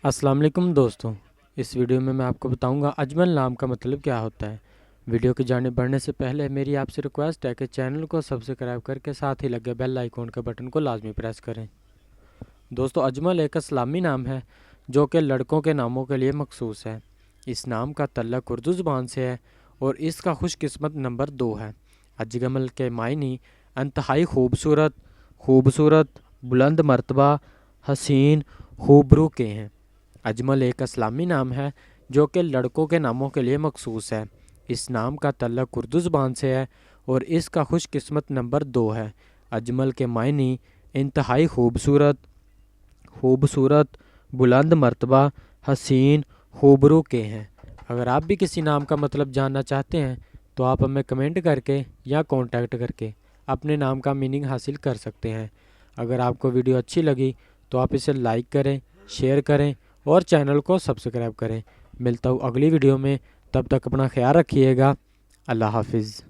अस्सलाम वालेकुम दोस्तों, इस वीडियो में मैं आपको बताऊंगा अजमल नाम का मतलब क्या होता है। वीडियो की जानिब बढ़ने से पहले मेरी आपसे रिक्वेस्ट है कि चैनल को सब्सक्राइब करके साथ ही लगे बेल आइकॉन के बटन को लाजमी प्रेस करें। दोस्तों, अजमल एक इस्लामी नाम है जो कि लड़कों के नामों के लिए मखसूस है। इस नाम का तल्लक उर्दू ज़ुबान से है और इसका खुशकिस्मत नंबर 2 है। अजमल के मायनी इंतहाई खूबसूरत, खूबसूरत, बुलंद मर्तबा, हसीन, खूबरू के हैं। अजमल एक इस्लामी नाम है जो कि लड़कों के नामों के लिए मखसूस है। इस नाम का तल्लक उर्दू ज़ुबान से है और इसका खुशकिस्मत नंबर 2 है। अजमल के मायनी इंतहाई खूबसूरत, खूबसूरत, बुलंद मर्तबा, हसीन, खूबरू के हैं। अगर आप भी किसी नाम का मतलब जानना चाहते हैं तो आप हमें कमेंट करके या कांटेक्ट करके अपने नाम का मीनिंग हासिल कर सकते हैं। अगर आपको वीडियो अच्छी लगी तो आप इसे लाइक करें, शेयर करें और चैनल को सब्सक्राइब करें। मिलता हूँ अगली वीडियो में, तब तक अपना ख्याल रखिएगा। अल्लाह हाफिज़।